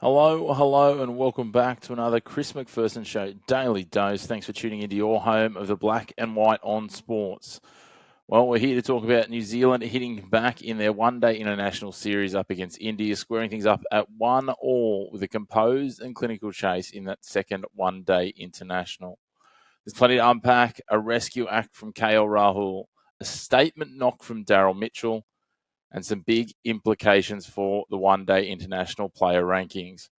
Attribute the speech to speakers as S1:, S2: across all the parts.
S1: Hello, and welcome back to another Chris McPherson Show Daily Dose. Thanks for tuning into your home of the black and white on sports. Well, we're here to talk about New Zealand hitting back in their one-day international series up against India, squaring things up at 1-1 with a composed and clinical chase in that second one-day international. There's plenty to unpack: a rescue act from KL Rahul, a statement knock from Darryl Mitchell, and some big implications for the one-day international player rankings.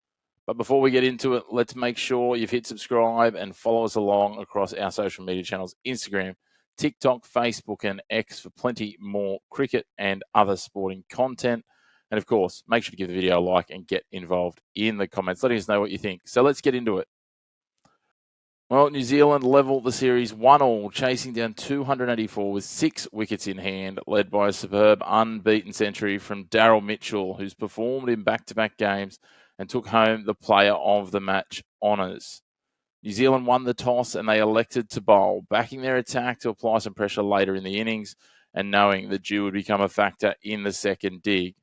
S1: But before we get into it, let's make sure you've hit subscribe and follow us along across our social media channels, Instagram, TikTok, Facebook, and X for plenty more cricket and other sporting content. And of course, make sure to give the video a like and get involved in the comments, letting us know what you think. So let's get into it. Well, New Zealand level the series 1-1, chasing down 284 with 6 wickets in hand, led by a superb unbeaten century from Darryl Mitchell, who's performed in back-to-back games and took home the player of the match honours. New Zealand won the toss and they elected to bowl, backing their attack to apply some pressure later in the innings and knowing that dew would become a factor in the second dig.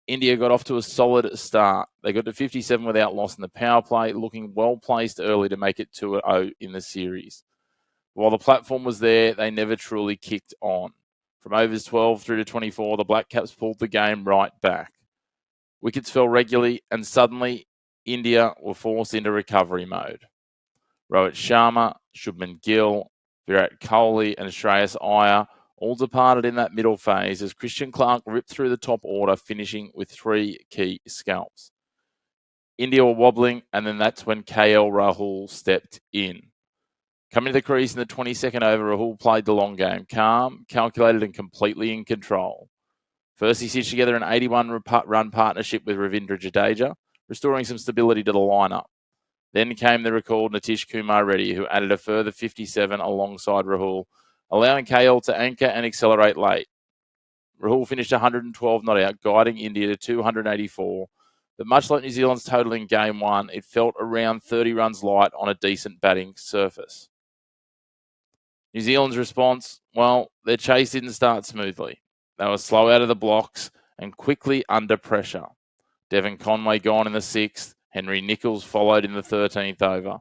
S1: India got off to a solid start. They got to 57 without loss in the power play, looking well placed early to make it 2-0 in the series. While the platform was there, they never truly kicked on. From overs 12 through to 24, the Black Caps pulled the game right back. Wickets fell regularly, and suddenly India were forced into recovery mode. Rohit Sharma, Shubman Gill, Virat Kohli, and Shreyas Iyer all departed in that middle phase as Christian Clark ripped through the top order, finishing with 3 key scalps. India were wobbling, and then that's when KL Rahul stepped in. Coming to the crease in the 22nd over, Rahul played the long game, calm, calculated, and completely in control. First, he stitched together an 81-run partnership with Ravindra Jadeja, restoring some stability to the lineup. Then came the recalled Nitish Kumar Reddy, who added a further 57 alongside Rahul, allowing KL to anchor and accelerate late. Rahul finished 112 not out, guiding India to 284. But much like New Zealand's total in Game 1, it felt around 30 runs light on a decent batting surface. New Zealand's response, well, their chase didn't start smoothly. They were slow out of the blocks and quickly under pressure. Devon Conway gone in the 6th. Henry Nicholls followed in the 13th over.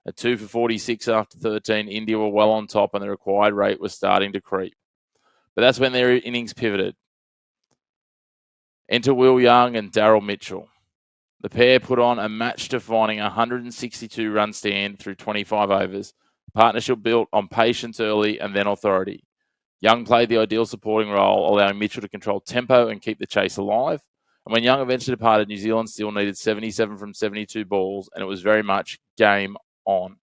S1: At 2 for 46 after 13, India were well on top and the required rate was starting to creep. But that's when their innings pivoted. Enter Will Young and Darryl Mitchell. The pair put on a match-defining 162-run stand through 25 overs. The partnership built on patience early and then authority. Young played the ideal supporting role, allowing Mitchell to control tempo and keep the chase alive. And when Young eventually departed, New Zealand still needed 77 from 72 balls, and it was very much game on.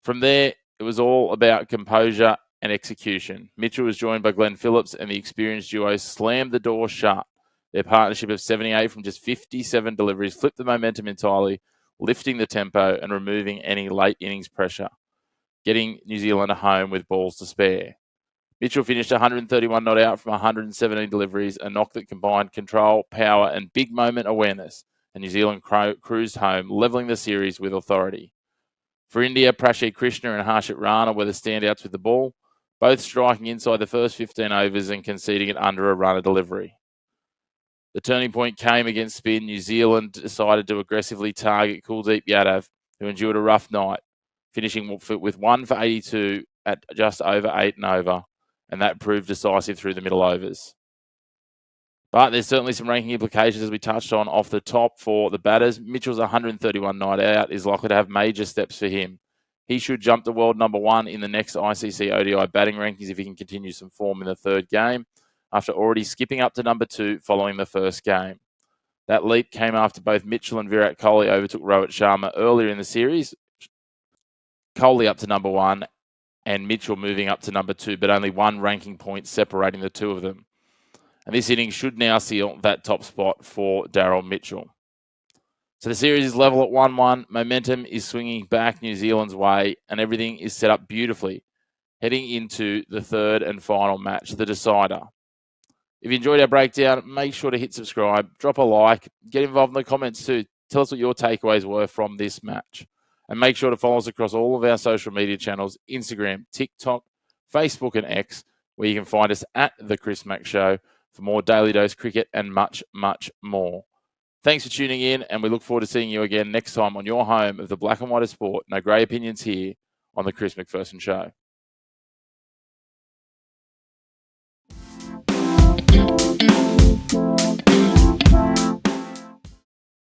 S1: From there, it was all about composure and execution. Mitchell was joined by Glenn Phillips, and the experienced duo slammed the door shut. Their partnership of 78 from just 57 deliveries flipped the momentum entirely, lifting the tempo and removing any late innings pressure, getting New Zealand home with balls to spare. Mitchell finished 131 not out from 117 deliveries, a knock that combined control, power, and big moment awareness, and New Zealand cruised home, levelling the series with authority. For India, Prashi Krishna and Harshit Rana were the standouts with the ball, both striking inside the first 15 overs and conceding it under a run a delivery. The turning point came against spin. New Zealand decided to aggressively target Kuldeep Yadav, who endured a rough night, finishing with 1 for 82 at just over 8 and over, and that proved decisive through the middle overs. But there's certainly some ranking implications, as we touched on off the top for the batters. Mitchell's 131 night out is likely to have major steps for him. He should jump to world number 1 in the next ICC ODI Batting Rankings if he can continue some form in the third game, after already skipping up to number 2 following the first game. That leap came after both Mitchell and Virat Kohli overtook Rohit Sharma earlier in the series. Kohli up to number 1 and Mitchell moving up to number 2, but only 1 ranking point separating the two of them. And this inning should now seal that top spot for Darryl Mitchell. So the series is level at 1-1. Momentum is swinging back New Zealand's way, and everything is set up beautifully, heading into the third and final match, the decider. If you enjoyed our breakdown, make sure to hit subscribe, drop a like, get involved in the comments too. Tell us what your takeaways were from this match. And make sure to follow us across all of our social media channels, Instagram, TikTok, Facebook, and X, where you can find us at The Chris Mack Show for more Daily Dose cricket and much, much more. Thanks for tuning in, and we look forward to seeing you again next time on your home of the black and white of sport. No grey opinions here on the Chris McPherson Show.